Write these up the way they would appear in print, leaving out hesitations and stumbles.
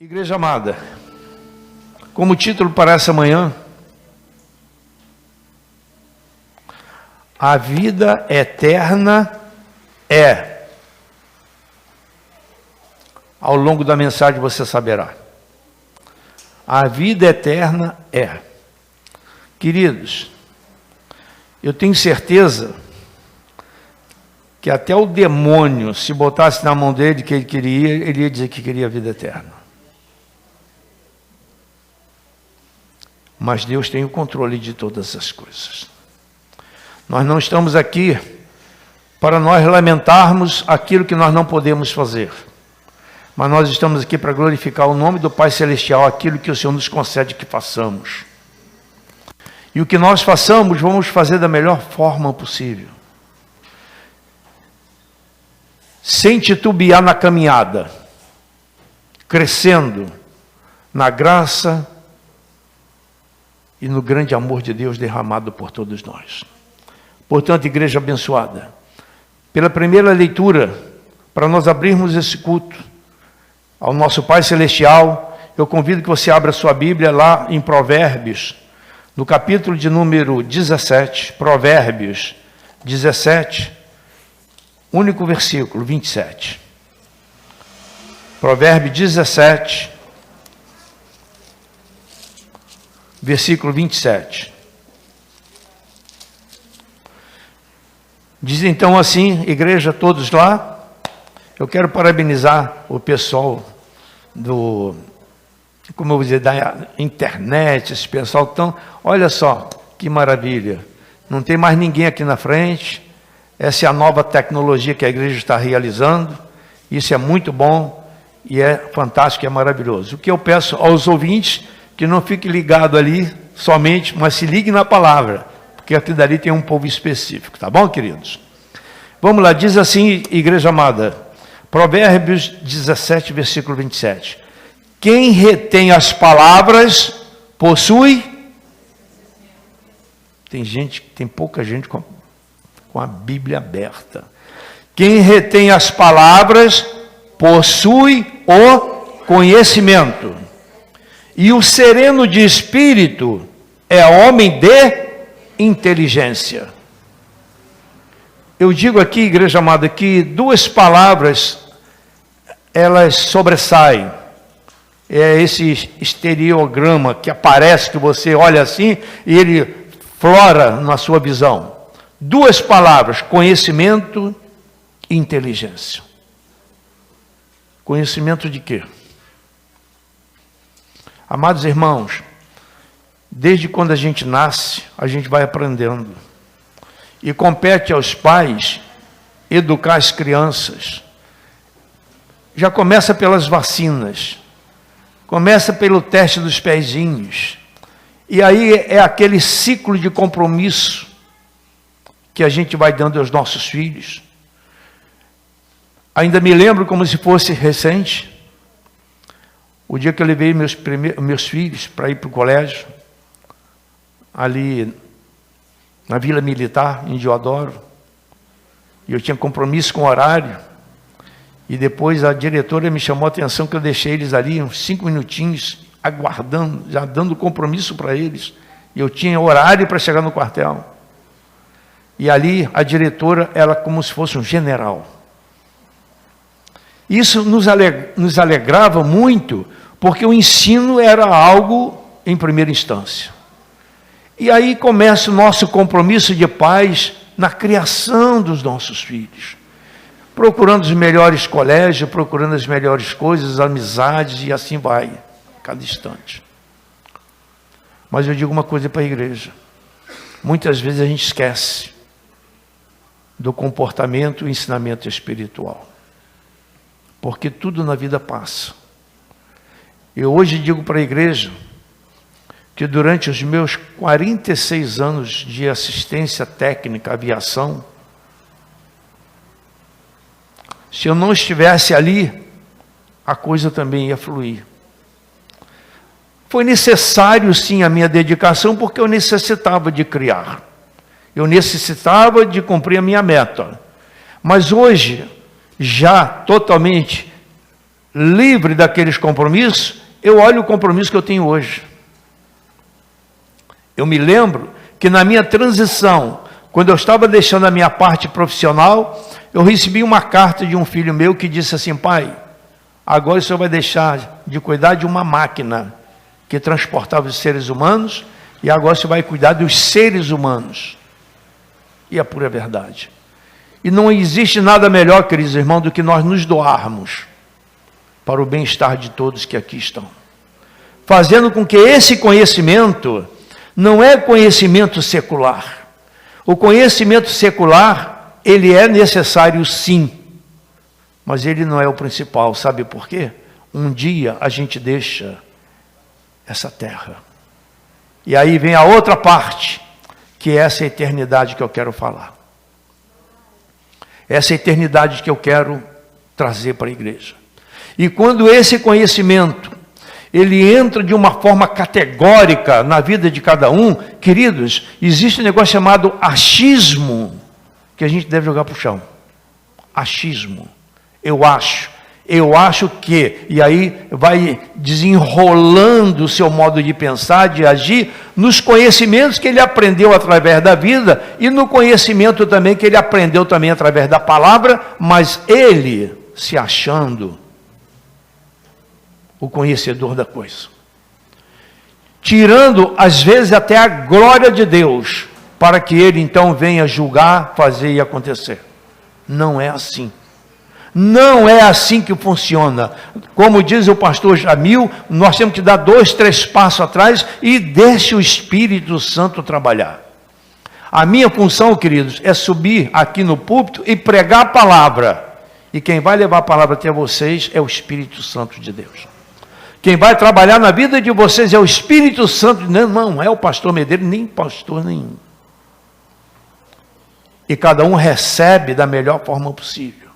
Igreja amada, como título para essa manhã, a vida eterna é. Ao longo da mensagem você saberá. A vida eterna é. Queridos, eu tenho certeza que até o demônio, se botasse na mão dele que ele queria, ele ia dizer que queria a vida eterna. Mas Deus tem o controle de todas as coisas. Nós não estamos aqui para nós lamentarmos aquilo que nós não podemos fazer. Mas nós estamos aqui para glorificar o nome do Pai Celestial, aquilo que o Senhor nos concede que façamos. E o que nós façamos, vamos fazer da melhor forma possível. Sem titubear na caminhada, crescendo na graça e no grande amor de Deus derramado por todos nós. Portanto, igreja abençoada, pela primeira leitura, para nós abrirmos esse culto ao nosso Pai Celestial, eu convido que você abra sua Bíblia lá em Provérbios, no capítulo de número 17, Provérbios 17, único versículo, 27. Provérbios 17, versículo 27. Diz então assim, igreja, todos lá, eu quero parabenizar o pessoal do, como eu vou dizer, da internet, esse pessoal tão, olha só, que maravilha, não tem mais ninguém aqui na frente, essa é a nova tecnologia que a igreja está realizando, isso é muito bom, e é fantástico, é maravilhoso. O que eu peço aos ouvintes, que não fique ligado ali somente, mas se ligue na palavra, porque aqui dali tem um povo específico, tá bom, queridos? Vamos lá, diz assim, igreja amada, Provérbios 17, versículo 27. Quem retém as palavras, possui... Tem pouca gente com a Bíblia aberta. Quem retém as palavras, possui o conhecimento. E o sereno de espírito é homem de inteligência. Eu digo aqui, igreja amada, que duas palavras, elas sobressaem. É esse estereograma que aparece, que você olha assim, e ele flora na sua visão. Duas palavras, conhecimento e inteligência. Conhecimento de quê? Amados irmãos, desde quando a gente nasce, a gente vai aprendendo. E compete aos pais educar as crianças. Já começa pelas vacinas. Começa pelo teste dos pezinhos. E aí é aquele ciclo de compromisso que a gente vai dando aos nossos filhos. Ainda me lembro como se fosse recente. O dia que eu levei meus filhos para ir para o colégio, ali na Vila Militar, em Diodoro, e eu tinha compromisso com o horário, e depois a diretora me chamou a atenção que eu deixei eles ali uns 5 minutinhos, aguardando, já dando compromisso para eles, e eu tinha horário para chegar no quartel. E ali a diretora, ela como se fosse um general. Isso nos alegrava muito, porque o ensino era algo em primeira instância. E aí começa o nosso compromisso de pais na criação dos nossos filhos. Procurando os melhores colégios, procurando as melhores coisas, amizades, e assim vai, cada instante. Mas eu digo uma coisa para a igreja. Muitas vezes a gente esquece do comportamento e ensinamento espiritual. Porque tudo na vida passa. Eu hoje digo para a igreja que durante os meus 46 anos de assistência técnica à aviação, se eu não estivesse ali, a coisa também ia fluir. Foi necessário sim a minha dedicação, porque eu necessitava de criar. Eu necessitava de cumprir a minha meta. Mas hoje, já totalmente livre daqueles compromissos, eu olho o compromisso que eu tenho hoje. Eu me lembro que na minha transição, quando eu estava deixando a minha parte profissional, eu recebi uma carta de um filho meu que disse assim: pai, agora o senhor vai deixar de cuidar de uma máquina que transportava os seres humanos, e agora você vai cuidar dos seres humanos. E é a pura verdade. E não existe nada melhor, queridos irmãos, do que nós nos doarmos para o bem-estar de todos que aqui estão. Fazendo com que esse conhecimento não é conhecimento secular. O conhecimento secular, ele é necessário sim, mas ele não é o principal. Sabe por quê? Um dia a gente deixa essa terra. E aí vem a outra parte, que é essa eternidade que eu quero falar. Essa eternidade que eu quero trazer para a igreja. E quando esse conhecimento, ele entra de uma forma categórica na vida de cada um, queridos, existe um negócio chamado achismo, que a gente deve jogar para o chão. Achismo. Eu acho que, e aí vai desenrolando o seu modo de pensar, de agir, nos conhecimentos que ele aprendeu através da vida, e no conhecimento também que ele aprendeu também através da palavra, mas ele se achando o conhecedor da coisa. Tirando, às vezes, até a glória de Deus, para que ele então venha julgar, fazer e acontecer. Não é assim. Não é assim que funciona. Como diz o pastor Jamil, nós temos que dar 2, 3 passos atrás e deixe o Espírito Santo trabalhar. A minha função, queridos, é subir aqui no púlpito e pregar a palavra. E quem vai levar a palavra até vocês é o Espírito Santo de Deus. Quem vai trabalhar na vida de vocês é o Espírito Santo. Não é o pastor Medeiros, nem pastor nenhum. E cada um recebe da melhor forma possível.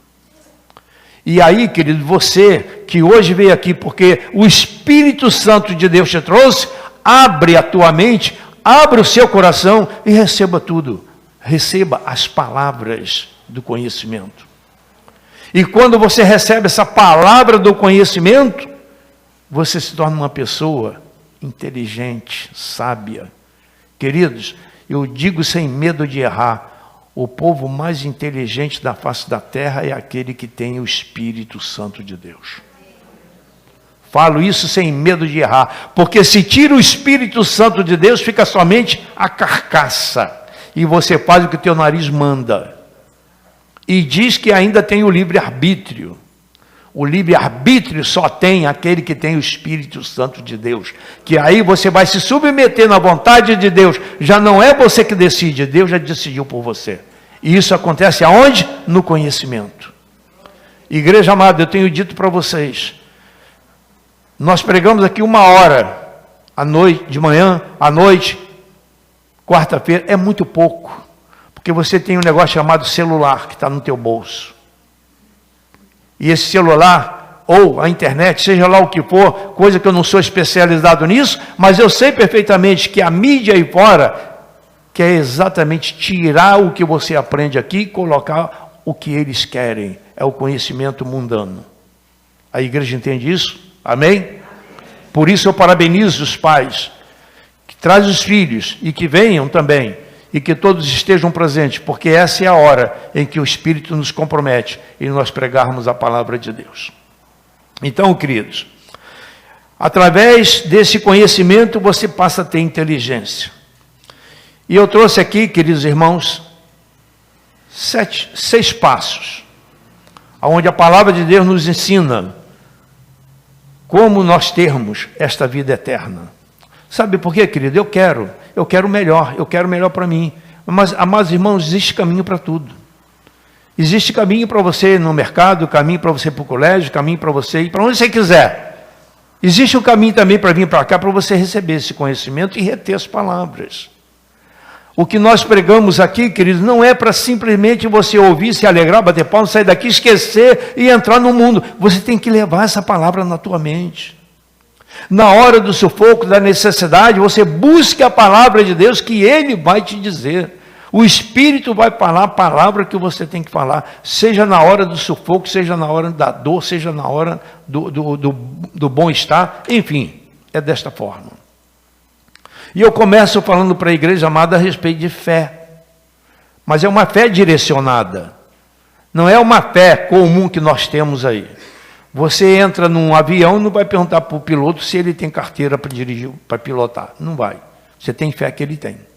E aí, querido, você que hoje veio aqui porque o Espírito Santo de Deus te trouxe, abre a tua mente, abre o seu coração e receba tudo. Receba as palavras do conhecimento. E quando você recebe essa palavra do conhecimento, você se torna uma pessoa inteligente, sábia. Queridos, eu digo sem medo de errar, o povo mais inteligente da face da terra é aquele que tem o Espírito Santo de Deus. Falo isso sem medo de errar, porque se tira o Espírito Santo de Deus, fica somente a carcaça, e você faz o que o teu nariz manda. E diz que ainda tem o livre-arbítrio. O livre-arbítrio só tem aquele que tem o Espírito Santo de Deus. Que aí você vai se submeter na vontade de Deus. Já não é você que decide, Deus já decidiu por você. E isso acontece aonde? No conhecimento. Igreja amada, eu tenho dito para vocês. Nós pregamos aqui 1 hora, à noite, de manhã, à noite, quarta-feira, é muito pouco. Porque você tem um negócio chamado celular, que está no teu bolso. E esse celular, ou a internet, seja lá o que for, coisa que eu não sou especializado nisso, mas eu sei perfeitamente que a mídia aí fora quer exatamente tirar o que você aprende aqui e colocar o que eles querem. É o conhecimento mundano. A igreja entende isso? Amém? Por isso eu parabenizo os pais que trazem os filhos e que venham também. E que todos estejam presentes, porque essa é a hora em que o Espírito nos compromete e nós pregarmos a palavra de Deus. Então, queridos, através desse conhecimento você passa a ter inteligência. E eu trouxe aqui, queridos irmãos, 6 passos, onde a palavra de Deus nos ensina como nós termos esta vida eterna. Sabe por quê, querido? Eu quero melhor para mim. Mas, amados irmãos, existe caminho para tudo. Existe caminho para você no mercado, caminho para você para o colégio, caminho para você ir para onde você quiser. Existe um caminho também para vir para cá, para você receber esse conhecimento e reter as palavras. O que nós pregamos aqui, queridos, não é para simplesmente você ouvir, se alegrar, bater palmas, sair daqui, esquecer e entrar no mundo. Você tem que levar essa palavra na tua mente. Na hora do sufoco, da necessidade, você busque a palavra de Deus que Ele vai te dizer. O Espírito vai falar a palavra que você tem que falar, seja na hora do sufoco, seja na hora da dor, seja na hora do bom-estar, enfim, é desta forma. E eu começo falando para a igreja amada a respeito de fé, mas é uma fé direcionada, não é uma fé comum que nós temos aí. Você entra num avião e não vai perguntar para o piloto se ele tem carteira para dirigir, para pilotar, não vai, você tem fé que ele tem.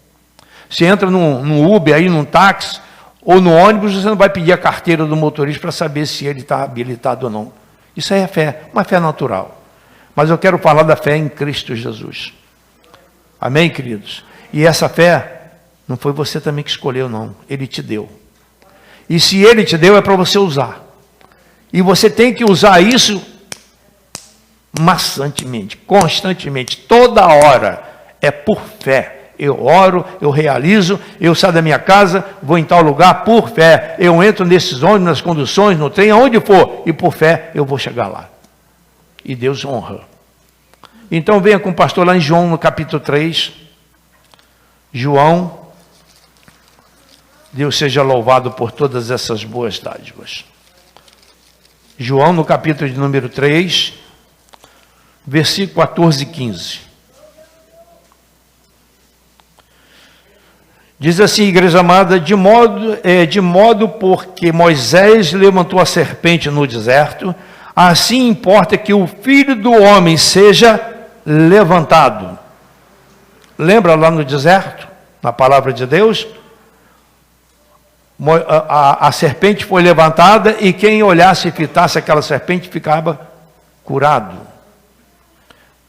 Você entra num Uber, aí, num táxi, ou no ônibus, você não vai pedir a carteira do motorista para saber se ele está habilitado ou não. Isso aí é fé, uma fé natural. Mas eu quero falar da fé em Cristo Jesus. Amém, queridos? E essa fé, não foi você também que escolheu, não. Ele te deu. E se Ele te deu, é para você usar. E você tem que usar isso maçantemente, constantemente, toda hora. É por fé. Eu oro, eu realizo, eu saio da minha casa, vou em tal lugar por fé. Eu entro nesses ônibus, nas conduções, no trem, aonde for, e por fé eu vou chegar lá. E Deus honra. Então venha com o pastor lá em João, no capítulo 3. João, Deus seja louvado por todas essas boas dádivas. João, no capítulo de número 3, versículo 14 e 15. Diz assim, igreja amada, de modo porque Moisés levantou a serpente no deserto, assim importa que o Filho do Homem seja levantado. Lembra lá no deserto, na palavra de Deus? A serpente foi levantada e quem olhasse e fitasse aquela serpente ficava curado.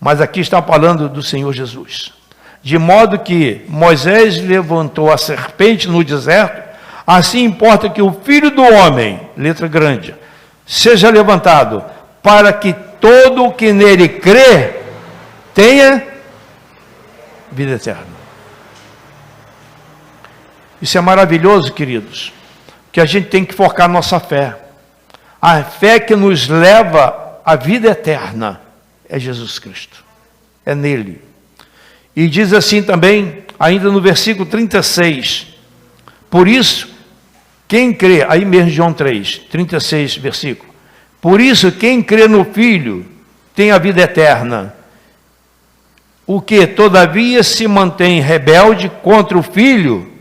Mas aqui está falando do Senhor Jesus. De modo que Moisés levantou a serpente no deserto, assim importa que o Filho do Homem, letra grande, seja levantado, para que todo o que nele crê tenha vida eterna. Isso é maravilhoso, queridos, que a gente tem que focar nossa fé. A fé que nos leva à vida eterna é Jesus Cristo, é nele. E diz assim também, ainda no versículo 36, por isso, quem crê, aí mesmo João 3, 36 versículo, por isso quem crê no Filho tem a vida eterna, o que todavia se mantém rebelde contra o Filho,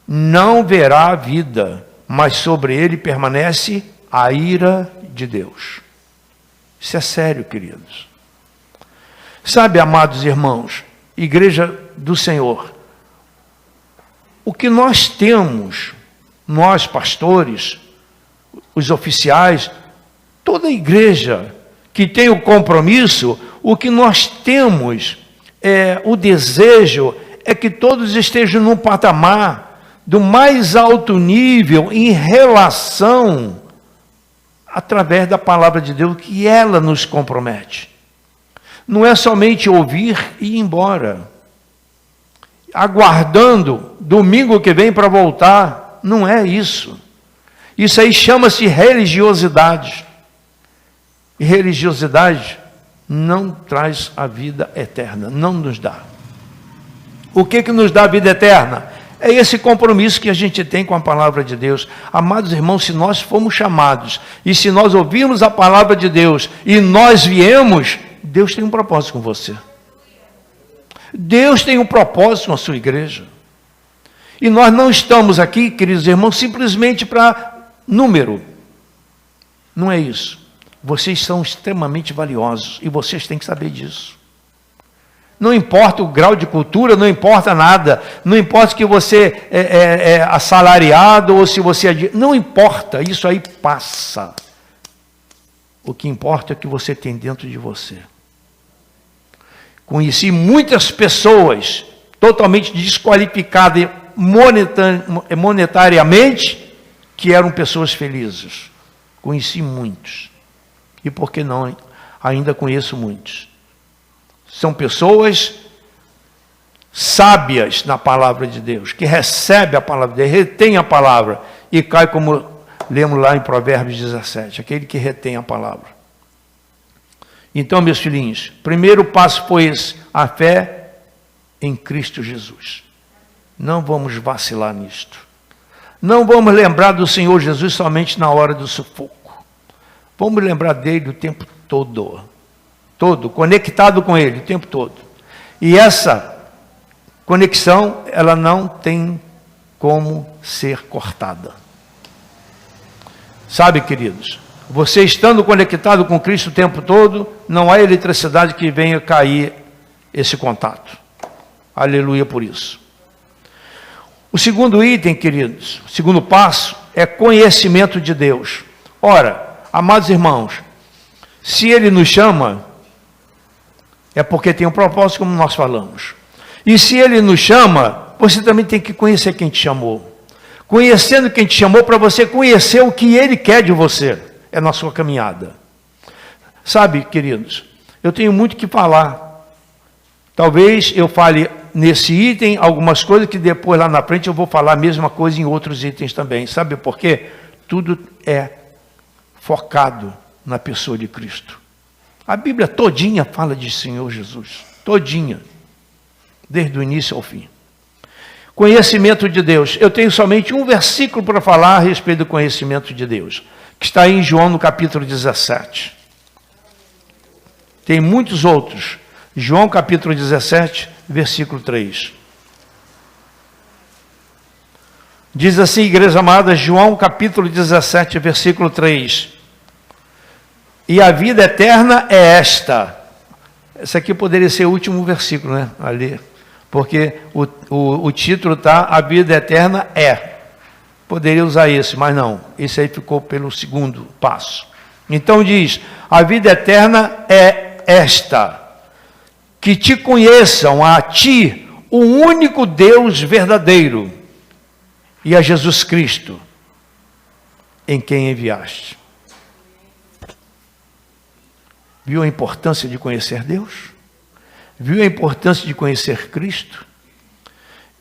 não verá a vida, mas sobre ele permanece a ira de Deus. Isso é sério, queridos. Sabe, amados irmãos, igreja do Senhor, o que nós temos, nós pastores, os oficiais, toda a igreja que tem o compromisso, o que nós temos, o desejo, é que todos estejam num patamar do mais alto nível em relação, através da palavra de Deus, que ela nos compromete. Não é somente ouvir e ir embora, aguardando domingo que vem para voltar, não é isso. Isso aí chama-se religiosidade. E religiosidade não traz a vida eterna, não nos dá. O que nos dá a vida eterna? É esse compromisso que a gente tem com a palavra de Deus. Amados irmãos, se nós formos chamados, e se nós ouvirmos a palavra de Deus, e nós viemos, Deus tem um propósito com você. Deus tem um propósito com a sua igreja. E nós não estamos aqui, queridos irmãos, simplesmente para número. Não é isso. Vocês são extremamente valiosos, e vocês têm que saber disso. Não importa o grau de cultura, não importa nada. Não importa que você é assalariado ou se você é... Não importa, isso aí passa. O que importa é o que você tem dentro de você. Conheci muitas pessoas totalmente desqualificadas monetariamente, que eram pessoas felizes. Conheci muitos. E por que não? Ainda conheço muitos. São pessoas sábias na palavra de Deus, que recebem a palavra de Deus, retém a palavra e cai, como lemos lá em Provérbios 17, aquele que retém a palavra. Então, meus filhinhos, primeiro passo foi esse, a fé em Cristo Jesus. Não vamos vacilar nisto. Não vamos lembrar do Senhor Jesus somente na hora do sufoco. Vamos lembrar dele o tempo todo. Todo, conectado com ele o tempo todo. E essa conexão, ela não tem como ser cortada. Sabe, queridos, você estando conectado com Cristo o tempo todo, não há eletricidade que venha cair esse contato. Aleluia por isso. O segundo item, queridos, o segundo passo, é conhecimento de Deus. Ora, amados irmãos, se Ele nos chama, é porque tem um propósito, como nós falamos. E se Ele nos chama, você também tem que conhecer quem te chamou. Conhecendo quem te chamou, para você conhecer o que Ele quer de você, é na sua caminhada. Sabe, queridos, eu tenho muito que falar. Talvez eu fale nesse item algumas coisas que depois lá na frente eu vou falar a mesma coisa em outros itens também. Sabe por quê? Tudo é focado na pessoa de Cristo. A Bíblia todinha fala de Senhor Jesus. Todinha. Desde o início ao fim. Conhecimento de Deus. Eu tenho somente um versículo para falar a respeito do conhecimento de Deus, que está em João no capítulo 17. Tem muitos outros. João capítulo 17, versículo 3. Diz assim, igreja amada, João capítulo 17, versículo 3. E a vida eterna é esta. Esse aqui poderia ser o último versículo, né? Ali. Porque o título está, a vida eterna é. Poderia usar esse, mas não. Esse aí ficou pelo segundo passo. Então diz, a vida eterna é esta. Que te conheçam a ti, o único Deus verdadeiro, e a Jesus Cristo, em quem enviaste. Viu a importância de conhecer Deus? Viu a importância de conhecer Cristo?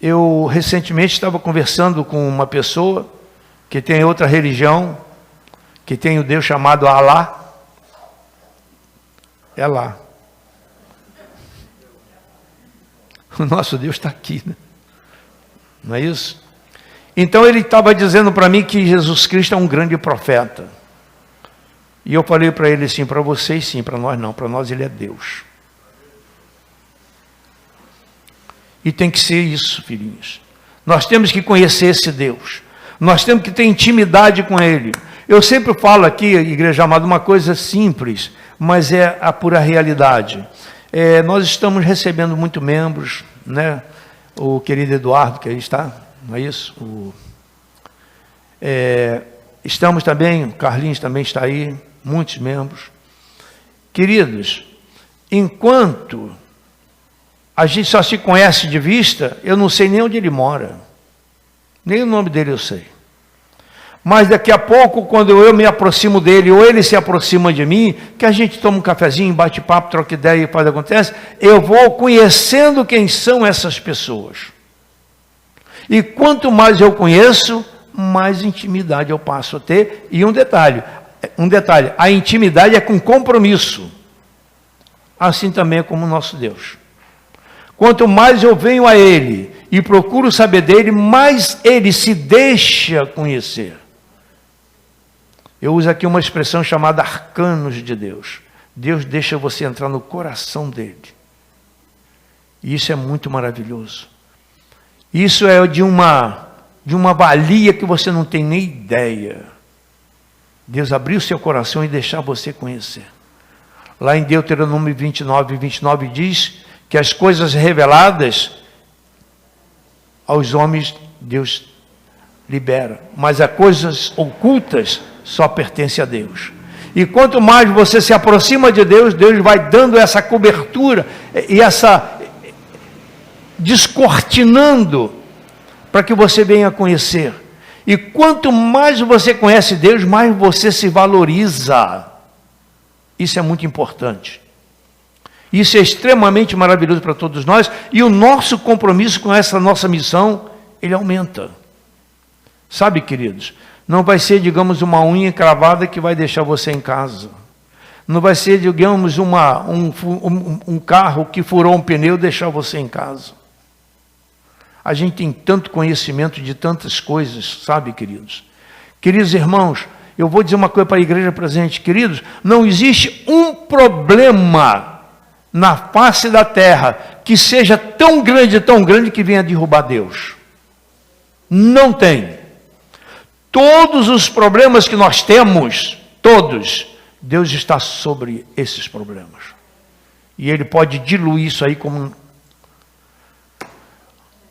Eu recentemente estava conversando com uma pessoa que tem outra religião, que tem o Deus chamado Alá. É lá. O nosso Deus está aqui, né? Não é isso? Então ele estava dizendo para mim que Jesus Cristo é um grande profeta. E eu falei para ele assim, para vocês sim, para nós não, para nós ele é Deus. E tem que ser isso, filhinhos. Nós temos que conhecer esse Deus. Nós temos que ter intimidade com Ele. Eu sempre falo aqui, igreja amada, uma coisa simples, mas é a pura realidade. Nós estamos recebendo muitos membros, né? O querido Eduardo, que aí está, não é isso? Estamos também, o Carlinhos também está aí, muitos membros. Queridos, enquanto a gente só se conhece de vista, eu não sei nem onde ele mora. Nem o nome dele eu sei. Mas daqui a pouco, quando eu me aproximo dele, ou ele se aproxima de mim, que a gente toma um cafezinho, bate papo, troca ideia e faz acontece, eu vou conhecendo quem são essas pessoas. E quanto mais eu conheço, mais intimidade eu passo a ter. E um detalhe, a intimidade é com compromisso. Assim também é como o nosso Deus. Quanto mais eu venho a Ele e procuro saber dele, mais Ele se deixa conhecer. Eu uso aqui uma expressão chamada arcanos de Deus. Deus deixa você entrar no coração dele. E isso é muito maravilhoso. Isso é de uma valia que você não tem nem ideia. Deus abrir o seu coração e deixar você conhecer. Lá em Deuteronômio 29 diz que as coisas reveladas aos homens Deus libera, mas as coisas ocultas só pertencem a Deus. E quanto mais você se aproxima de Deus, Deus vai dando essa cobertura e essa descortinando para que você venha conhecer. E quanto mais você conhece Deus, mais você se valoriza. Isso é muito importante. Isso é extremamente maravilhoso para todos nós, e o nosso compromisso com essa nossa missão, ele aumenta. Sabe, queridos, não vai ser, digamos, uma unha cravada que vai deixar você em casa. Não vai ser, digamos, um carro que furou um pneu e deixar você em casa. A gente tem tanto conhecimento de tantas coisas, sabe, queridos? Queridos irmãos, eu vou dizer uma coisa para a igreja presente, queridos, não existe um problema na face da terra que seja tão grande que venha derrubar Deus. Não tem. Todos os problemas que nós temos, todos, Deus está sobre esses problemas. E Ele pode diluir isso aí como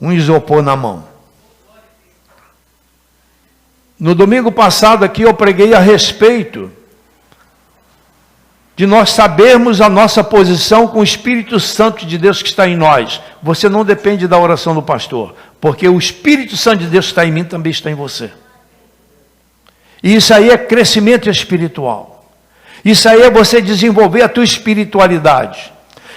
um isopor na mão. No domingo passado aqui eu preguei a respeito de nós sabermos a nossa posição com o Espírito Santo de Deus que está em nós. Você não depende da oração do pastor, porque o Espírito Santo de Deus que está em mim também está em você. E isso aí é crescimento espiritual. Isso aí é você desenvolver a tua espiritualidade.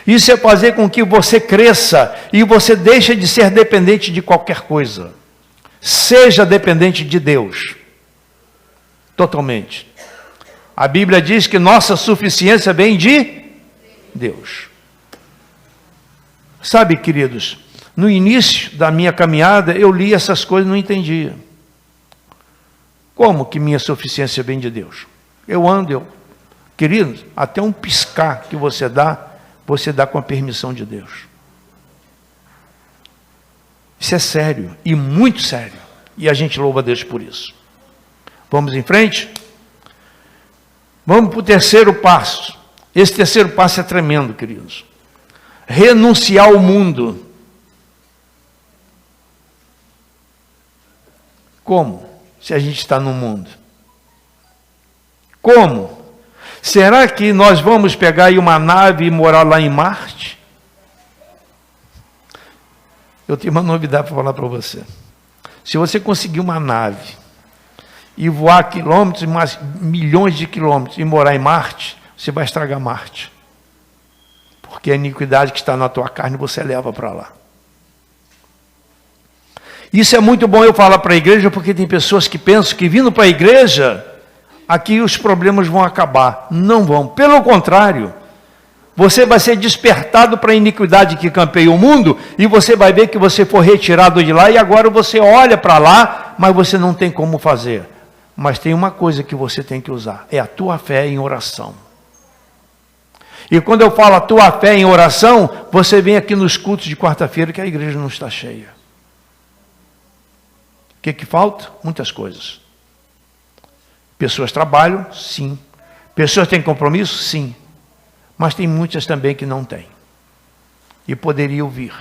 Isso é fazer com que você cresça e você deixe de ser dependente de qualquer coisa. Seja dependente de Deus. Totalmente. A Bíblia diz que nossa suficiência vem de Deus. Sabe, queridos, no início da minha caminhada, eu li essas coisas e não entendia. Como que minha suficiência vem de Deus? Queridos, até um piscar que você dá com a permissão de Deus. Isso é sério, e muito sério. E a gente louva a Deus por isso. Vamos em frente? Vamos para o terceiro passo. Esse terceiro passo é tremendo, queridos. Renunciar ao mundo. Como? Se a gente está no mundo. Como? Será que nós vamos pegar aí uma nave e morar lá em Marte? Eu tenho uma novidade para falar para você. Se você conseguir uma nave e voar quilômetros, mais milhões de quilômetros e morar em Marte, você vai estragar Marte. Porque a iniquidade que está na tua carne você leva para lá. Isso é muito bom eu falar para a igreja, porque tem pessoas que pensam que vindo para a igreja, aqui os problemas vão acabar. Não vão. Pelo contrário, você vai ser despertado para a iniquidade que campeia o mundo, e você vai ver que você foi retirado de lá, e agora você olha para lá, mas você não tem como fazer. Mas tem uma coisa que você tem que usar, é a tua fé em oração. E quando eu falo a tua fé em oração, você vem aqui nos cultos de quarta-feira que a igreja não está cheia. O que falta? Muitas coisas. Pessoas trabalham? Sim. Pessoas têm compromisso? Sim. Mas tem muitas também que não têm. E poderiam vir.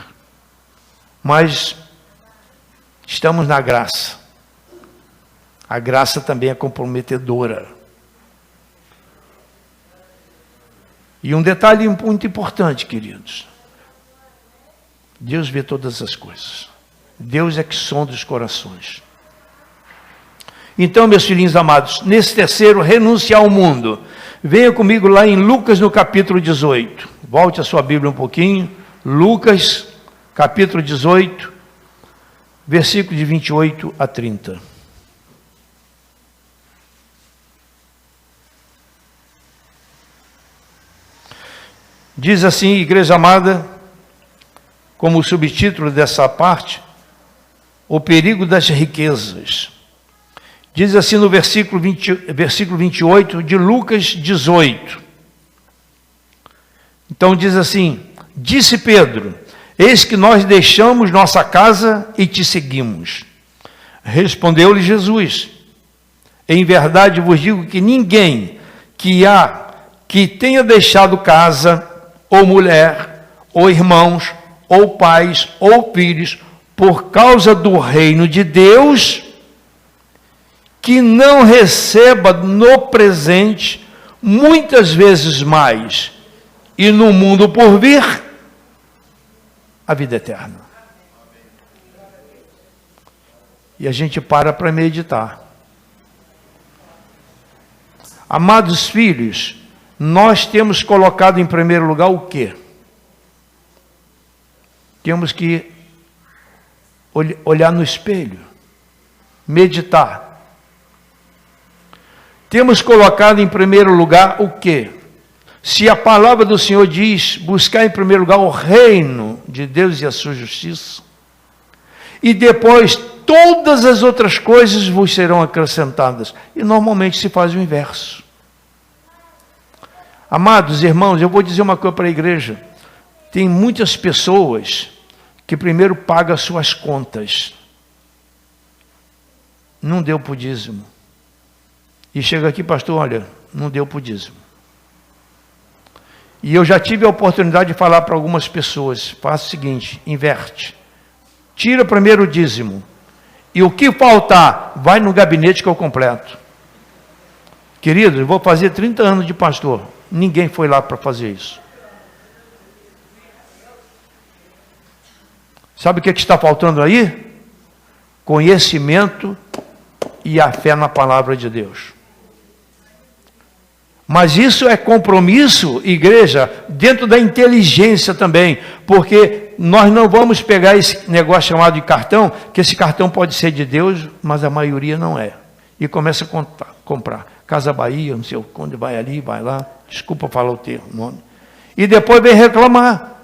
Mas estamos na graça. A graça também é comprometedora. E um detalhe muito importante, queridos. Deus vê todas as coisas. Deus é que sonda os corações. Então, meus filhinhos amados, nesse terceiro, renunciar ao mundo. Venha comigo lá em Lucas, no capítulo 18. Volte a sua Bíblia um pouquinho. Lucas, capítulo 18, versículo de 28 a 30. Diz assim, igreja amada, como subtítulo dessa parte, o perigo das riquezas. Diz assim no versículo 28 de Lucas 18. Então diz assim, disse Pedro, eis que nós deixamos nossa casa e te seguimos. Respondeu-lhe Jesus, em verdade vos digo que ninguém que tenha deixado casa, ou mulher, ou irmãos, ou pais, ou filhos, por causa do reino de Deus, que não receba no presente muitas vezes mais, e no mundo por vir, a vida eterna. E a gente para meditar. Amados filhos, nós temos colocado em primeiro lugar o quê? Temos que olhar no espelho, meditar. Temos colocado em primeiro lugar o quê? Se a palavra do Senhor diz, buscar em primeiro lugar o reino de Deus e a sua justiça, e depois todas as outras coisas vos serão acrescentadas. E normalmente se faz o inverso. Amados irmãos, eu vou dizer uma coisa para a igreja. Tem muitas pessoas que primeiro pagam as suas contas. Não deu para o dízimo. E chega aqui, pastor, olha, não deu para o dízimo. E eu já tive a oportunidade de falar para algumas pessoas, faça o seguinte, inverte. Tira primeiro o dízimo. E o que faltar, vai no gabinete que eu completo. Queridos, eu vou fazer 30 anos de pastor. Ninguém foi lá para fazer isso. Sabe o que está faltando aí? Conhecimento e a fé na palavra de Deus. Mas isso é compromisso, igreja, dentro da inteligência também, porque nós não vamos pegar esse negócio chamado de cartão, que esse cartão pode ser de Deus, mas a maioria não é. E começa a comprar. Casa Bahia, não sei quando, vai ali, vai lá, desculpa falar o termo, nome. E depois vem reclamar.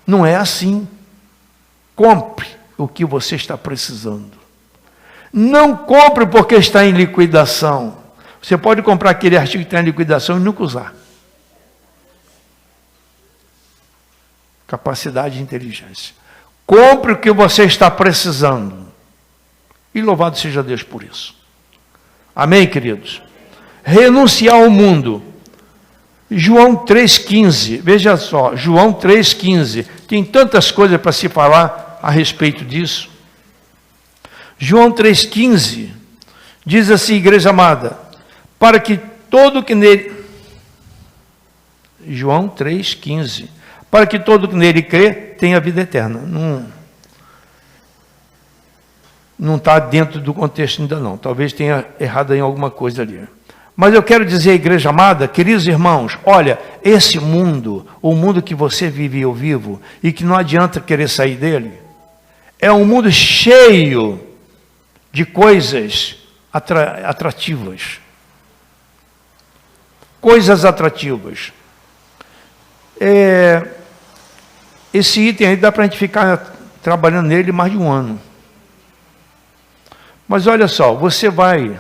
Não é assim. Compre o que você está precisando. Não compre porque está em liquidação. Você pode comprar aquele artigo que está em liquidação e nunca usar. Capacidade de inteligência. Compre o que você está precisando. E louvado seja Deus por isso. Amém, queridos? Renunciar ao mundo. João 3,15. Veja só, João 3,15. Tem tantas coisas para se falar a respeito disso. João 3,15 diz assim, igreja amada, para que todo que nele... João 3,15, para que todo que nele crê tenha vida eterna. Não está dentro do contexto ainda não, talvez tenha errado em alguma coisa ali. Mas eu quero dizer, igreja amada, queridos irmãos, olha, esse mundo, o mundo que você vive e eu vivo, e que não adianta querer sair dele, é um mundo cheio de coisas atrativas. Coisas atrativas. Esse item aí dá para a gente ficar trabalhando nele mais de um ano. Mas olha só, você vai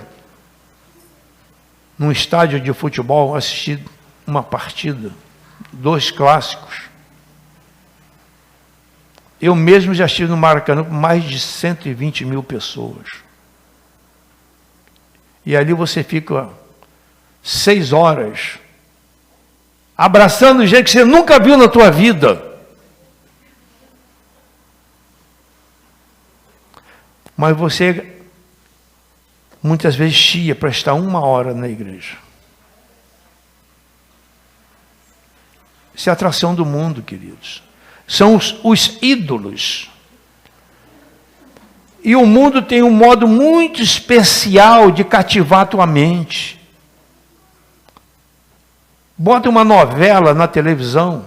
num estádio de futebol assistir uma partida, 2 clássicos. Eu mesmo já estive no Maracanã com mais de 120 mil pessoas. E ali você fica 6 horas abraçando gente que você nunca viu na tua vida. Mas você muitas vezes chia para estar 1 hora na igreja. Isso é atração do mundo, queridos. São os ídolos. E o mundo tem um modo muito especial de cativar a tua mente. Bota uma novela na televisão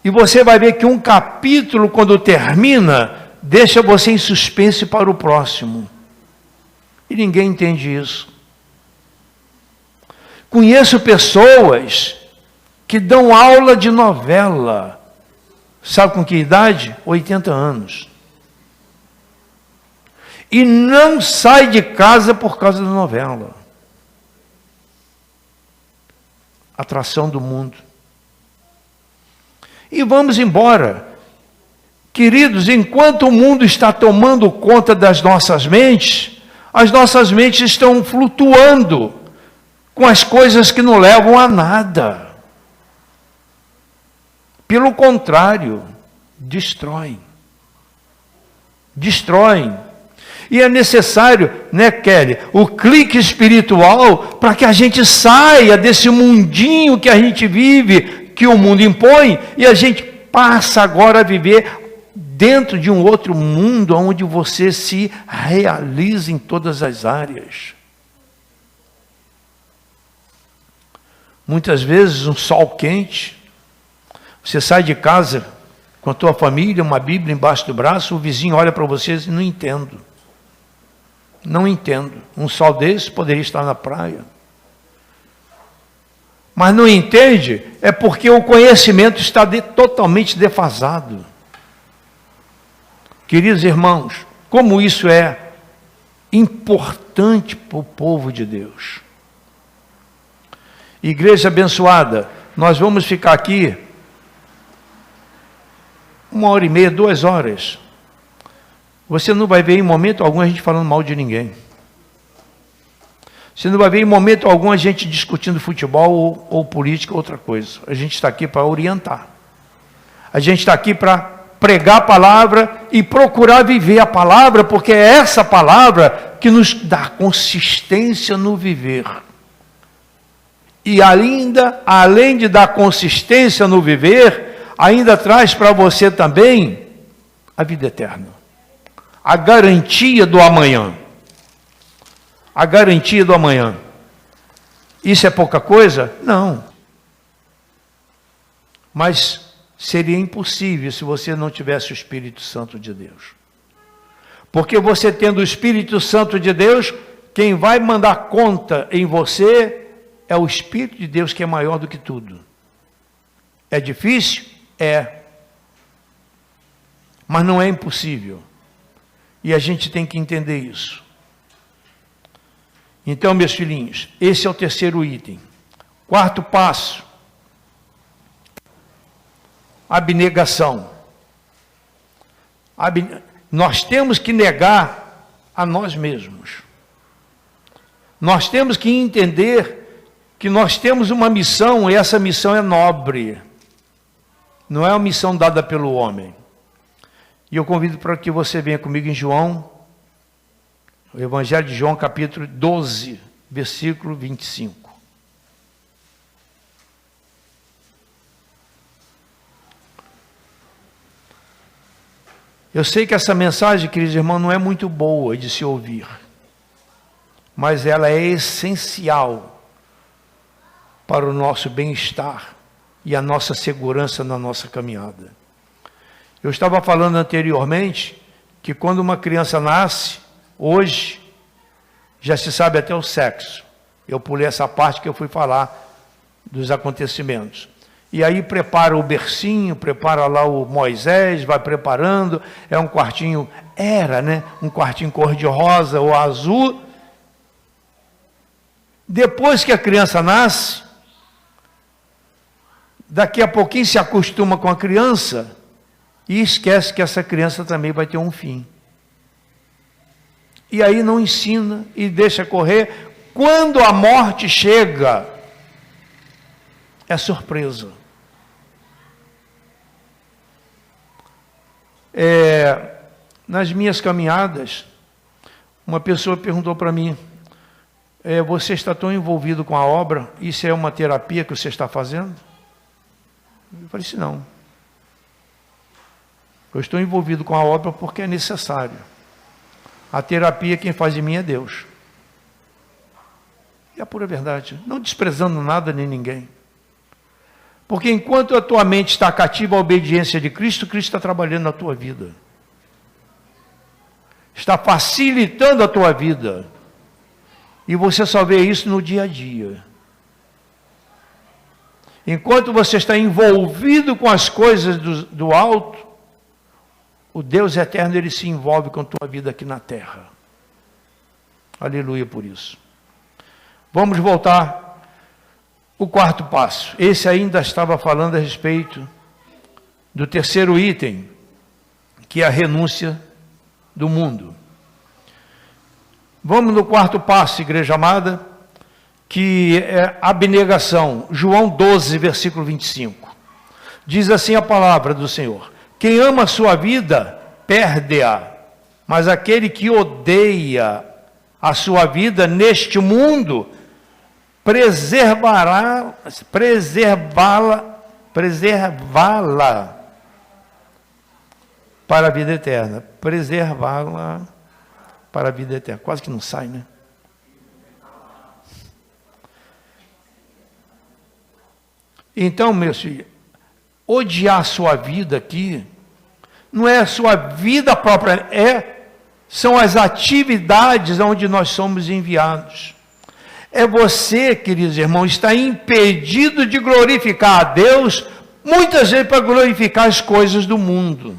e você vai ver que um capítulo, quando termina, deixa você em suspense para o próximo. E ninguém entende isso. Conheço pessoas que dão aula de novela. Sabe com que idade? 80 anos. E não sai de casa por causa da novela. Atração do mundo. E vamos embora. Queridos, enquanto o mundo está tomando conta das nossas mentes, as nossas mentes estão flutuando com as coisas que não levam a nada. Pelo contrário, destroem. Destroem. E é necessário, né, Kelly, o clique espiritual para que a gente saia desse mundinho que a gente vive, que o mundo impõe, e a gente passa agora a viver dentro de um outro mundo onde você se realiza em todas as áreas. Muitas vezes um sol quente, você sai de casa com a tua família, uma Bíblia embaixo do braço, o vizinho olha para você e diz, não entendo. Não entendo. Um sol desse poderia estar na praia. mas não entende, é porque o conhecimento está totalmente defasado. Queridos irmãos, como isso é importante para o povo de Deus. Igreja abençoada, nós vamos ficar aqui 1h30, 2 horas. Você não vai ver em momento algum a gente falando mal de ninguém. Você não vai ver em momento algum a gente discutindo futebol ou política ou outra coisa. A gente está aqui para orientar. A gente está aqui para pregar a palavra e procurar viver a palavra, porque é essa palavra que nos dá consistência no viver. E ainda, além de dar consistência no viver, ainda traz para você também a vida eterna. A garantia do amanhã. A garantia do amanhã. Isso é pouca coisa? Não. Mas seria impossível se você não tivesse o Espírito Santo de Deus. Porque você tendo o Espírito Santo de Deus, quem vai mandar conta em você é o Espírito de Deus, que é maior do que tudo. É difícil? É. Mas não é impossível. E a gente tem que entender isso. Então, meus filhinhos, esse é o terceiro item. Quarto passo. Abnegação. Nós temos que negar a nós mesmos. Nós temos que entender que nós temos uma missão, e essa missão é nobre. Não é uma missão dada pelo homem. E eu convido para que você venha comigo em João, o Evangelho de João, capítulo 12, versículo 25. Eu sei que essa mensagem, queridos irmãos, não é muito boa de se ouvir, mas ela é essencial para o nosso bem-estar e a nossa segurança na nossa caminhada. Eu estava falando anteriormente que quando uma criança nasce, hoje, já se sabe até o sexo. Eu pulei essa parte que eu fui falar dos acontecimentos. E aí prepara o bercinho, prepara lá o Moisés, vai preparando, é um quartinho, um quartinho cor-de-rosa ou azul. Depois que a criança nasce, daqui a pouquinho se acostuma com a criança e esquece que essa criança também vai ter um fim. E aí não ensina e deixa correr. Quando a morte chega, é surpresa. Nas minhas caminhadas, uma pessoa perguntou para mim, você está tão envolvido com a obra, isso é uma terapia que você está fazendo? Eu falei assim, não. Eu estou envolvido com a obra porque é necessário. A terapia quem faz em mim é Deus. É a pura verdade. Não desprezando nada nem ninguém. Porque enquanto a tua mente está cativa à obediência de Cristo, Cristo está trabalhando na tua vida. Está facilitando a tua vida. E você só vê isso no dia a dia. Enquanto você está envolvido com as coisas do alto, o Deus eterno, ele se envolve com a tua vida aqui na terra. Aleluia por isso. Vamos voltar. O quarto passo. Esse ainda estava falando a respeito do terceiro item, que é a renúncia do mundo. Vamos no quarto passo, igreja amada, que é abnegação. João 12, versículo 25. Diz assim a palavra do Senhor: quem ama a sua vida, perde-a, mas aquele que odeia a sua vida neste mundo, preservá-la para a vida eterna. Preservá-la para a vida eterna. Quase que não sai, né? Então, meus filhos, odiar a sua vida aqui, não é a sua vida própria, são as atividades onde nós somos enviados. É você, queridos irmãos, está impedido de glorificar a Deus, muitas vezes para glorificar as coisas do mundo.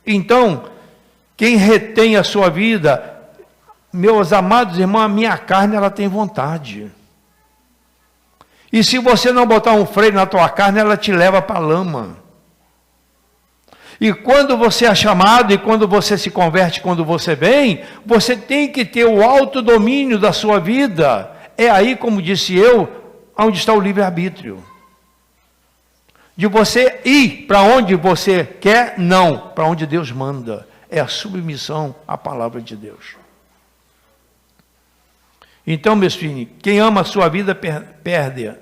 Então, quem retém a sua vida, meus amados irmãos, a minha carne, ela tem vontade. E se você não botar um freio na tua carne, ela te leva para a lama. E quando você é chamado, e quando você se converte, quando você vem, você tem que ter o autodomínio da sua vida. É aí, como disse eu, onde está o livre-arbítrio. De você ir para onde você quer, não, para onde Deus manda. É a submissão à palavra de Deus. Então, meus filhos, quem ama a sua vida, perde-a.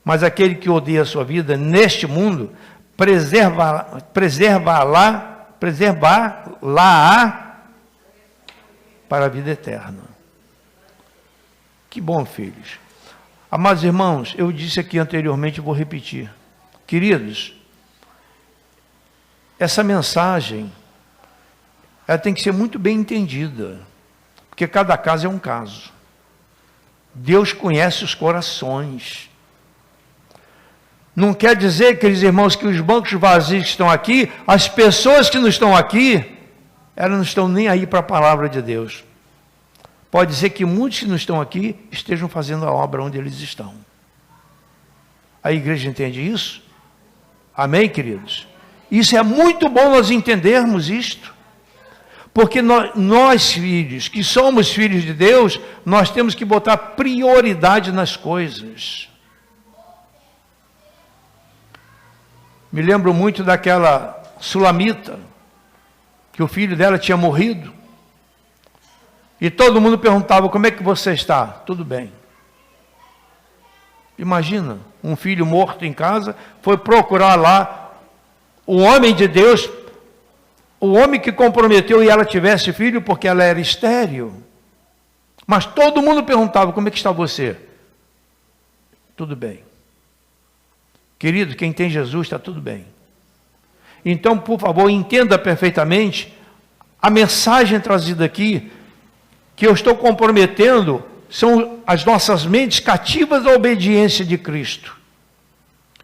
Mas aquele que odeia a sua vida, neste mundo, preservar-la para a vida eterna. Que bom, filhos. Amados irmãos, eu disse aqui anteriormente, vou repetir. Queridos, essa mensagem, ela tem que ser muito bem entendida, porque cada caso é um caso. Deus conhece os corações. Não quer dizer, queridos irmãos, que os bancos vazios que estão aqui, as pessoas que não estão aqui, elas não estão nem aí para a palavra de Deus. Pode ser que muitos que não estão aqui estejam fazendo a obra onde eles estão. A igreja entende isso? Amém, queridos? Isso é muito bom nós entendermos isto. Porque nós filhos, que somos filhos de Deus, nós temos que botar prioridade nas coisas. Me lembro muito daquela sulamita, que o filho dela tinha morrido. E todo mundo perguntava, como é que você está? Tudo bem. Imagina, um filho morto em casa, foi procurar lá o homem de Deus, o homem que comprometeu e ela tivesse filho, porque ela era estéril. Mas todo mundo perguntava, como é que está você? Tudo bem. Querido, quem tem Jesus está tudo bem. Então, por favor, entenda perfeitamente a mensagem trazida aqui, que eu estou comprometendo, são as nossas mentes cativas à obediência de Cristo.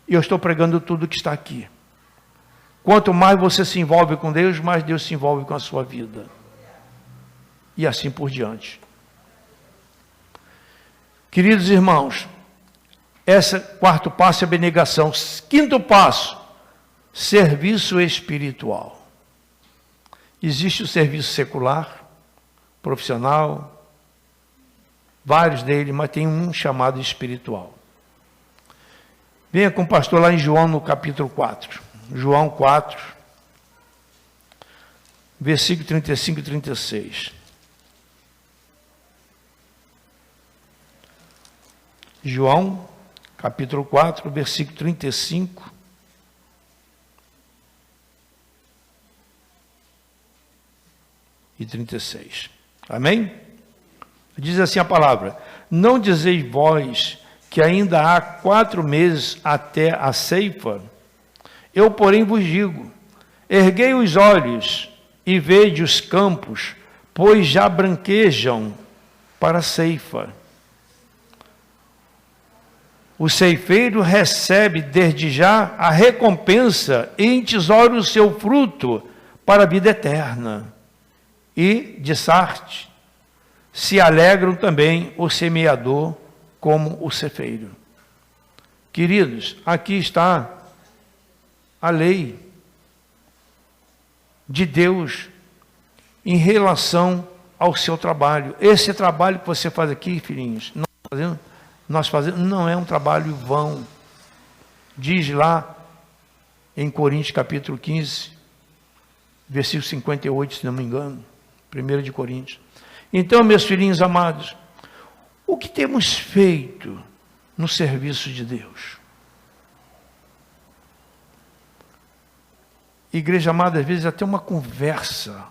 E eu estou pregando tudo que está aqui. Quanto mais você se envolve com Deus, mais Deus se envolve com a sua vida. E assim por diante. Queridos irmãos, esse quarto passo é abnegação. Quinto passo, serviço espiritual. Existe o serviço secular, profissional, vários deles, mas tem um chamado espiritual. Venha com o pastor lá em João, no capítulo 4. João 4, versículo 35 e 36. João, capítulo 4, versículo 35 e 36. Amém? Diz assim a palavra: não dizeis vós que ainda há 4 meses até a ceifa? Eu, porém, vos digo, erguei os olhos e vede os campos, pois já branquejam para a ceifa. O ceifeiro recebe desde já a recompensa e entesoura o seu fruto para a vida eterna. E, de Sarte, se alegram também o semeador como o ceifeiro. Queridos, aqui está a lei de Deus em relação ao seu trabalho. Esse trabalho que você faz aqui, filhinhos, nós fazemos, não é um trabalho vão. Diz lá em Coríntios capítulo 15, versículo 58, se não me engano, 1 de Coríntios. Então, meus filhinhos amados, o que temos feito no serviço de Deus? Igreja amada, às vezes até uma conversa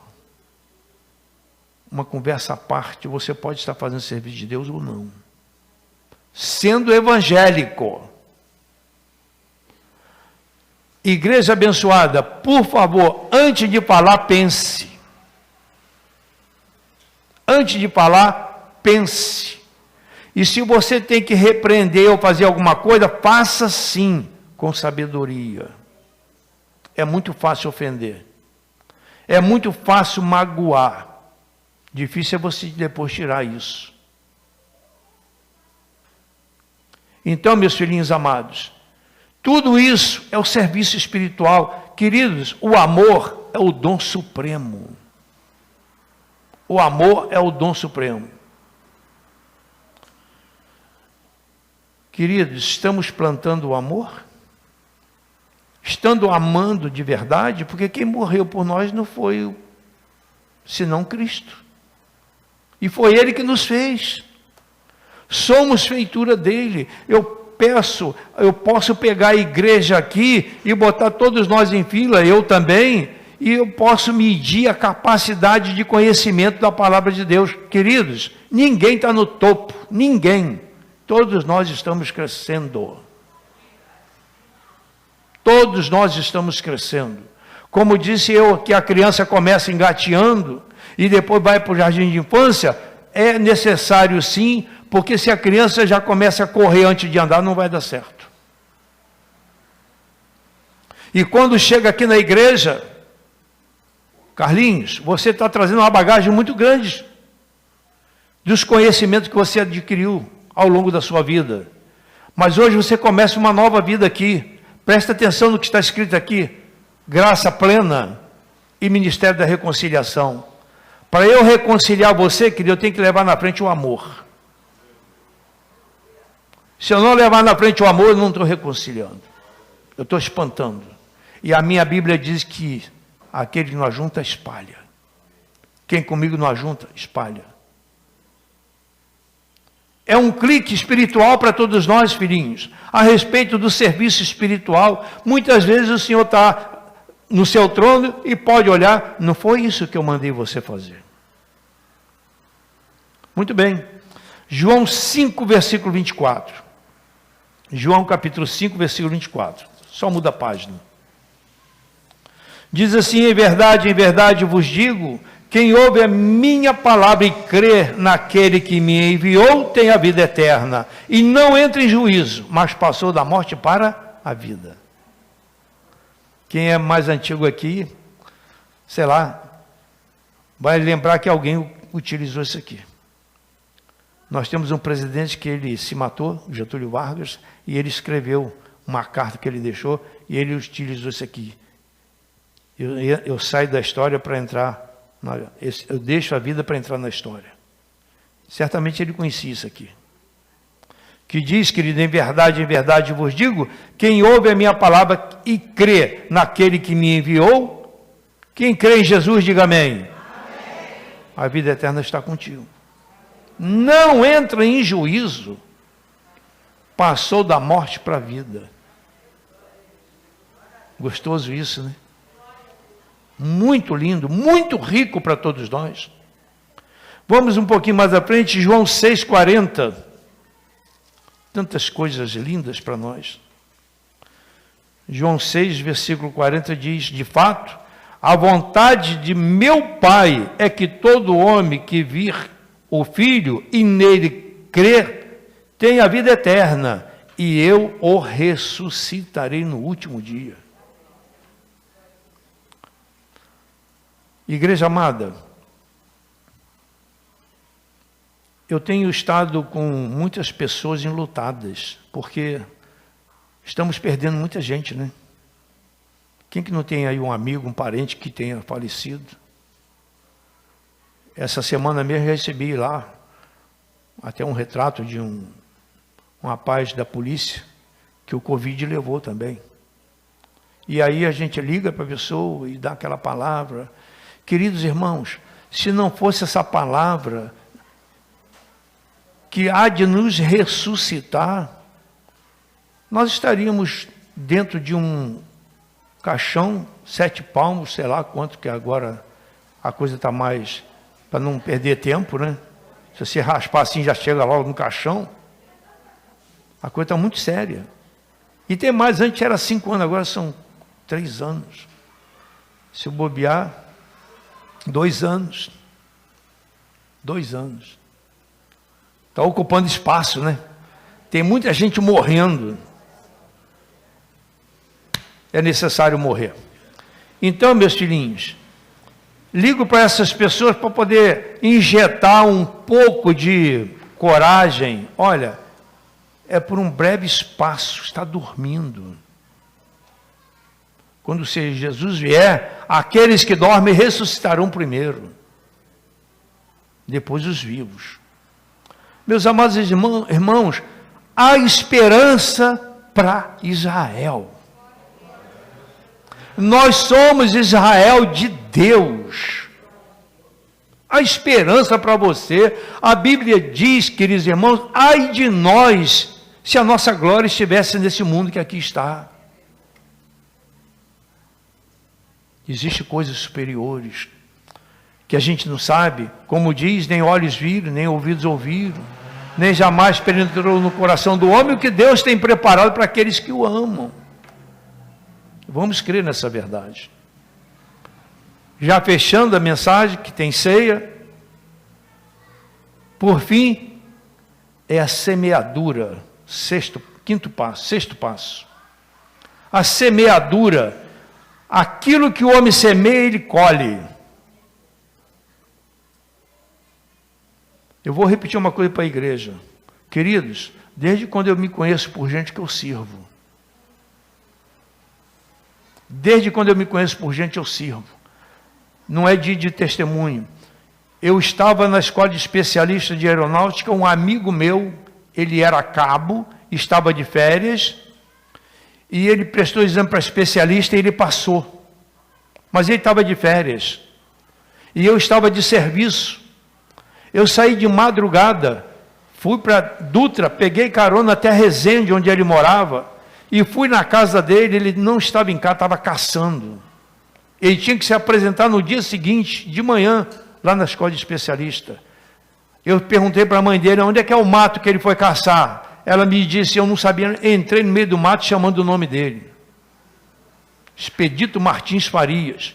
à parte, você pode estar fazendo serviço de Deus ou não. Sendo evangélico. Igreja abençoada, por favor, antes de falar, pense. Antes de falar, pense. E se você tem que repreender ou fazer alguma coisa, faça sim, com sabedoria. É muito fácil ofender. É muito fácil magoar. Difícil é você depois tirar isso. Então, meus filhinhos amados, tudo isso é o serviço espiritual. Queridos, o amor é o dom supremo. O amor é o dom supremo. Queridos, estamos plantando o amor? Estando amando de verdade? Porque quem morreu por nós não foi senão Cristo. E foi Ele que nos fez. Somos feitura dele. Eu posso pegar a igreja aqui e botar todos nós em fila, eu também, e eu posso medir a capacidade de conhecimento da palavra de Deus. Queridos, ninguém está no topo, ninguém. Todos nós estamos crescendo. Todos nós estamos crescendo. Como disse eu, que a criança começa engateando e depois vai para o jardim de infância, é necessário sim, porque se a criança já começa a correr antes de andar, não vai dar certo. E quando chega aqui na igreja, Carlinhos, você está trazendo uma bagagem muito grande dos conhecimentos que você adquiriu ao longo da sua vida. Mas hoje você começa uma nova vida aqui. Presta atenção no que está escrito aqui. Graça plena e ministério da reconciliação. Para eu reconciliar você, querido, eu tenho que levar na frente o amor. Se eu não levar na frente o amor, eu não estou reconciliando. Eu estou espantando. E a minha Bíblia diz que aquele que não ajunta, espalha. Quem comigo não ajunta, espalha. É um clique espiritual para todos nós, filhinhos, a respeito do serviço espiritual. Muitas vezes o Senhor está no seu trono e pode olhar, não foi isso que eu mandei você fazer. Muito bem. João 5, versículo 24. João capítulo 5, versículo 24. Só muda a página. Diz assim: em verdade vos digo, quem ouve a minha palavra e crê naquele que me enviou, tem a vida eterna, e não entra em juízo, mas passou da morte para a vida. Quem é mais antigo aqui, sei lá, vai lembrar que alguém utilizou isso aqui. Nós temos um presidente que ele se matou, Getúlio Vargas, e ele escreveu uma carta que ele deixou, e ele utilizou isso aqui. Eu saio da história para entrar, eu deixo a vida para entrar na história. Certamente ele conhecia isso aqui. Que diz, querido, em verdade vos digo, quem ouve a minha palavra e crê naquele que me enviou, quem crê em Jesus, diga amém. Amém. A vida eterna está contigo. Não entra em juízo, passou da morte para a vida. Gostoso isso, né? Muito lindo, muito rico para todos nós. Vamos um pouquinho mais à frente, João 6,40. Tantas coisas lindas para nós. João 6, versículo 40 diz: de fato, a vontade de meu Pai é que todo homem que vir o Filho e nele crer, tenha a vida eterna, e eu o ressuscitarei no último dia. Igreja amada, eu tenho estado com muitas pessoas enlutadas, porque estamos perdendo muita gente, né? Quem que não tem aí um amigo, um parente que tenha falecido? Essa semana mesmo recebi lá até um retrato de um rapaz da polícia que o Covid levou também. E aí a gente liga para a pessoa e dá aquela palavra. Queridos irmãos, se não fosse essa palavra que há de nos ressuscitar, nós estaríamos dentro de um caixão, 7 palmos, sei lá quanto, que agora a coisa está mais, para não perder tempo, né? Se você raspar assim, já chega logo no caixão. A coisa está muito séria. E tem mais, antes era 5 anos, agora são 3 anos. Se eu bobear, 2 anos. 2 anos. Está ocupando espaço, né? Tem muita gente morrendo. É necessário morrer. Então, meus filhinhos, ligo para essas pessoas para poder injetar um pouco de coragem. Olha, é por um breve espaço, está dormindo. Quando Jesus vier, aqueles que dormem ressuscitarão primeiro, depois os vivos. Meus amados irmãos, há esperança para Israel. Nós somos Israel de Deus. Há esperança para você. A Bíblia diz, queridos irmãos, ai de nós, se a nossa glória estivesse nesse mundo que aqui está. Existem coisas superiores, que a gente não sabe, como diz, nem olhos viram, nem ouvidos ouviram, nem jamais penetrou no coração do homem o que Deus tem preparado para aqueles que o amam. Vamos crer nessa verdade. Já fechando a mensagem, que tem ceia, por fim, é a semeadura, sexto passo. A semeadura, aquilo que o homem semeia, ele colhe. Eu vou repetir uma coisa para a igreja. Queridos, desde quando eu me conheço por gente que eu sirvo. Desde quando eu me conheço por gente eu sirvo. Não é de testemunho. Eu estava na escola de especialista de aeronáutica, um amigo meu, ele era cabo, estava de férias, e ele prestou exame para especialista e ele passou. Mas ele estava de férias. E eu estava de serviço. Eu saí de madrugada, fui para Dutra, peguei carona até Resende, onde ele morava, e fui na casa dele. Ele não estava em casa, estava caçando. Ele tinha que se apresentar no dia seguinte, de manhã, lá na escola de especialista. Eu perguntei para a mãe dele, onde é que é o mato que ele foi caçar? Ela me disse, eu não sabia, entrei no meio do mato chamando o nome dele. Expedito Martins Farias.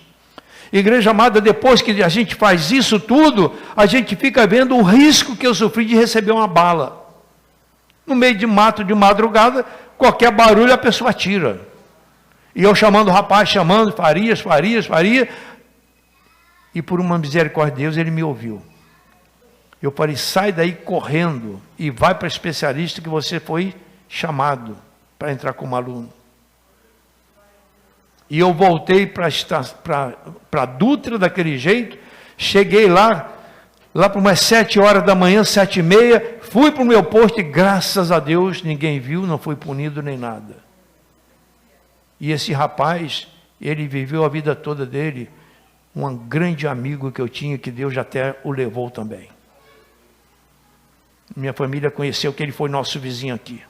Igreja amada, depois que a gente faz isso tudo, a gente fica vendo o risco que eu sofri de receber uma bala. No meio de mato, de madrugada, qualquer barulho a pessoa atira. E eu chamando o rapaz, chamando, Farias. E por uma misericórdia de Deus, ele me ouviu. Eu falei, sai daí correndo e vai para especialista que você foi chamado para entrar como aluno. E eu voltei para Dutra daquele jeito, cheguei lá por umas 7 horas da manhã, 7h30, fui para o meu posto e graças a Deus ninguém viu, não foi punido nem nada. E esse rapaz, ele viveu a vida toda dele, um grande amigo que eu tinha, que Deus até o levou também. Minha família conheceu que ele foi nosso vizinho aqui.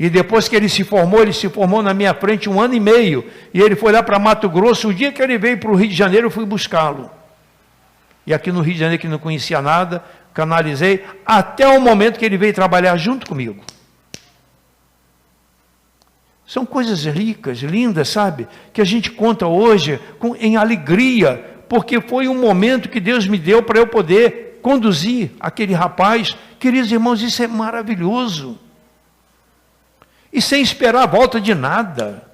E depois que ele se formou na minha frente 1 ano e meio. E ele foi lá para Mato Grosso. O dia que ele veio para o Rio de Janeiro, eu fui buscá-lo. E aqui no Rio de Janeiro, que não conhecia nada, canalizei, até o momento que ele veio trabalhar junto comigo. São coisas ricas, lindas, sabe? Que a gente conta hoje em alegria, porque foi um momento que Deus me deu para eu poder conduzir aquele rapaz. Queridos irmãos, isso é maravilhoso. E sem esperar a volta de nada.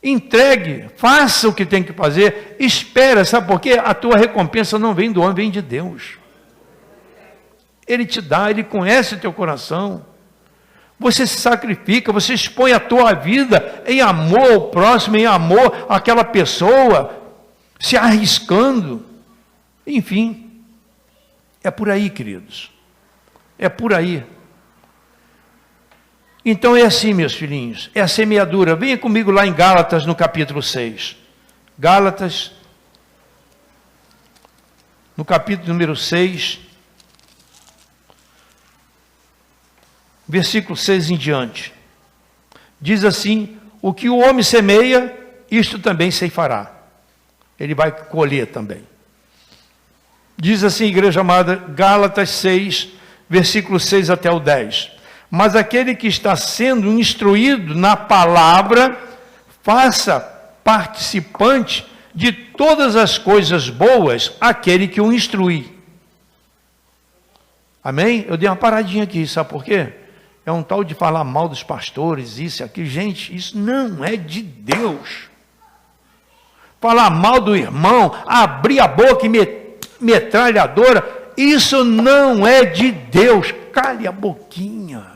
Entregue, faça o que tem que fazer, espera, sabe por quê? A tua recompensa não vem do homem, vem de Deus. Ele te dá, Ele conhece o teu coração. Você se sacrifica, você expõe a tua vida em amor ao próximo, em amor àquela pessoa, se arriscando. Enfim, é por aí, queridos. É por aí. Então é assim, meus filhinhos, é a semeadura. Venha comigo lá em Gálatas, no capítulo 6. Gálatas, no capítulo número 6, versículo 6 em diante. Diz assim, o que o homem semeia, isto também ceifará. Ele vai colher também. Diz assim, igreja amada, Gálatas 6, versículo 6 até o 10. Mas aquele que está sendo instruído na palavra, faça participante de todas as coisas boas aquele que o instrui. Amém? Eu dei uma paradinha aqui, sabe por quê? É um tal de falar mal dos pastores, isso e aquilo. Gente, isso não é de Deus. Falar mal do irmão, abrir a boca e metralhadora, isso não é de Deus. Cale a boquinha.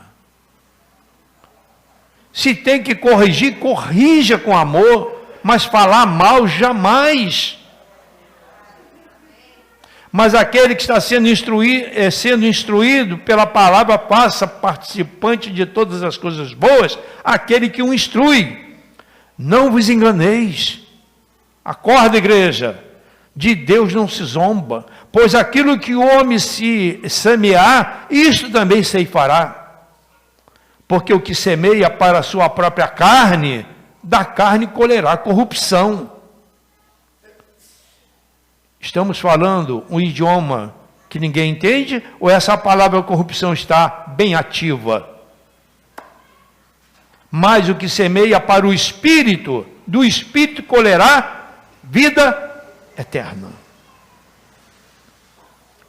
Se tem que corrigir, corrija com amor, mas falar mal jamais. Mas aquele que está sendo instruído pela palavra, passa participante de todas as coisas boas, aquele que o instrui. Não vos enganeis. Acorda, igreja. De Deus não se zomba, pois aquilo que o homem se semear, isto também ceifará. Porque o que semeia para a sua própria carne, da carne colherá corrupção. Estamos falando um idioma que ninguém entende, ou essa palavra corrupção está bem ativa? Mas o que semeia para o Espírito, do Espírito colherá vida eterna.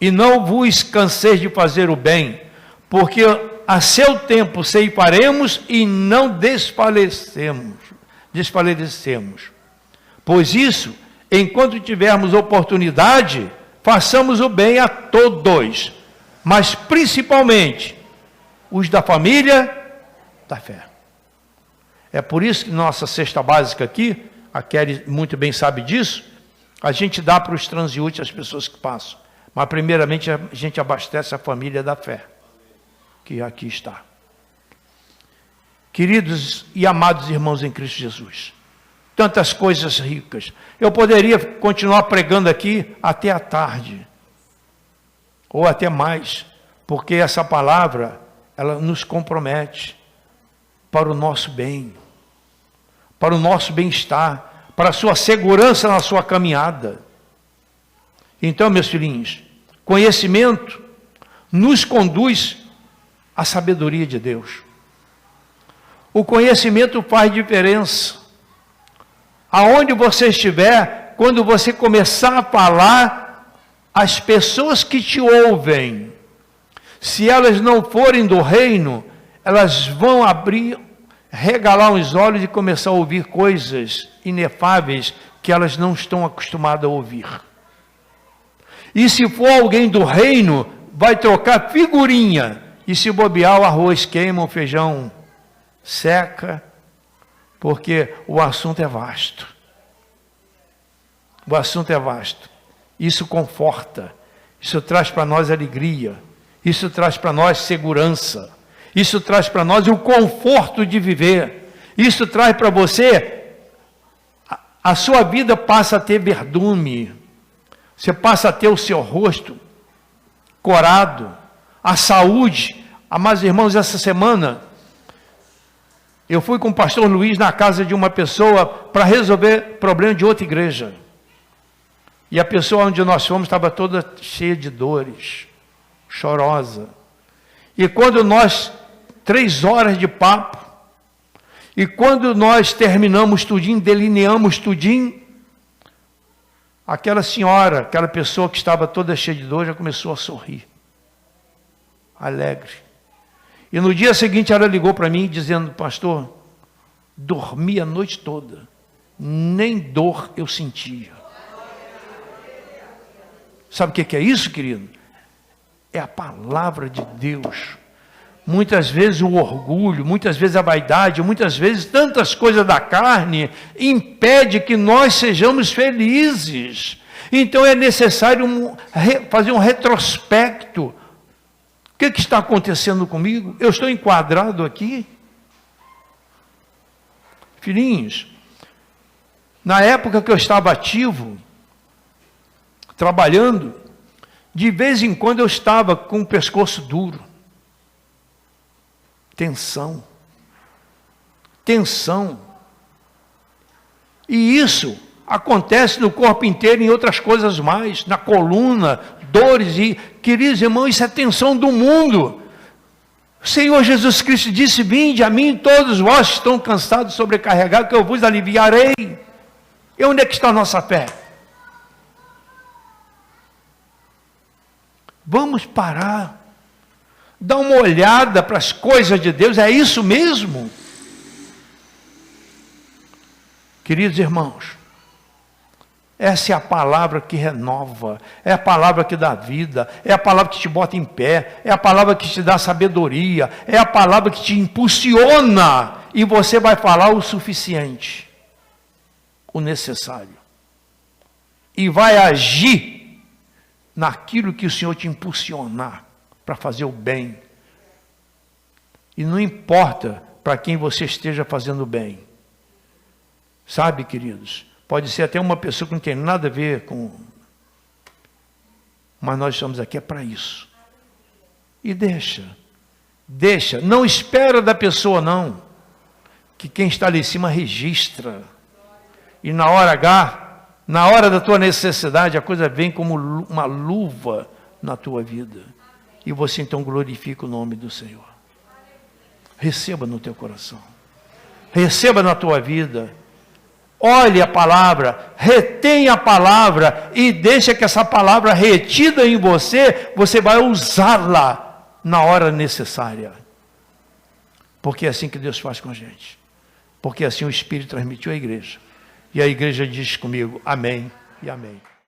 E não vos canseis de fazer o bem, porque a seu tempo ceifaremos e não desfalecemos. Pois isso, enquanto tivermos oportunidade, façamos o bem a todos, mas principalmente os da família da fé. É por isso que nossa cesta básica aqui, a Kelly muito bem sabe disso, a gente dá para os transeuntes, as pessoas que passam. Mas primeiramente a gente abastece a família da fé, que aqui está. Queridos e amados irmãos em Cristo Jesus, tantas coisas ricas. Eu poderia continuar pregando aqui até a tarde, ou até mais, porque essa palavra, ela nos compromete para o nosso bem, para o nosso bem-estar, para a sua segurança na sua caminhada. Então, meus filhinhos, conhecimento nos conduz à sabedoria de Deus. O conhecimento faz diferença. Aonde você estiver, quando você começar a falar, as pessoas que te ouvem, se elas não forem do reino, elas vão regalar os olhos e começar a ouvir coisas inefáveis que elas não estão acostumadas a ouvir. E se for alguém do reino, vai trocar figurinha, e se bobear, o arroz queima, o feijão seca, porque o assunto é vasto. O assunto é vasto. Isso conforta, isso traz para nós alegria, isso traz para nós segurança, isso traz para nós o conforto de viver, isso traz para você, a sua vida passa a ter verdume, você passa a ter o seu rosto corado, a saúde. Amados irmãos, essa semana, eu fui com o pastor Luiz na casa de uma pessoa para resolver problema de outra igreja. E a pessoa onde nós fomos estava toda cheia de dores, chorosa. E quando nós, 3 horas de papo, e quando nós terminamos tudinho, delineamos tudinho, aquela senhora, aquela pessoa que estava toda cheia de dor, já começou a sorrir, alegre. E no dia seguinte ela ligou para mim dizendo: pastor, dormi a noite toda, nem dor eu sentia. Sabe o que é isso, querido? É a palavra de Deus. Muitas vezes o orgulho, muitas vezes a vaidade, muitas vezes tantas coisas da carne impede que nós sejamos felizes. Então é necessário fazer um retrospecto. O que está acontecendo comigo? Eu estou enquadrado aqui? Filhinhos, na época que eu estava ativo, trabalhando, de vez em quando eu estava com o pescoço duro. Tensão. E isso acontece no corpo inteiro, em outras coisas mais, na coluna, dores. E, queridos irmãos, isso é tensão do mundo. O Senhor Jesus Cristo disse: vinde a mim todos vós que estão cansados e sobrecarregados, que eu vos aliviarei. E onde é que está a nossa fé? Vamos parar Dá uma olhada para as coisas de Deus, é isso mesmo? Queridos irmãos, essa é a palavra que renova, é a palavra que dá vida, é a palavra que te bota em pé, é a palavra que te dá sabedoria, é a palavra que te impulsiona, e você vai falar o suficiente, o necessário, e vai agir naquilo que o Senhor te impulsionar para fazer o bem. E não importa para quem você esteja fazendo bem. Sabe, queridos, pode ser até uma pessoa que não tem nada a ver com... Mas nós estamos aqui para isso. E deixa, não espera da pessoa não, que quem está ali em cima registra. E na hora H, na hora da tua necessidade, a coisa vem como uma luva na tua vida. E você então glorifica o nome do Senhor. Receba no teu coração. Receba na tua vida. Olhe a palavra, retenha a palavra e deixa que essa palavra retida em você, você vai usá-la na hora necessária. Porque é assim que Deus faz com a gente. Porque assim o Espírito transmitiu à igreja. E a igreja diz comigo, amém e amém.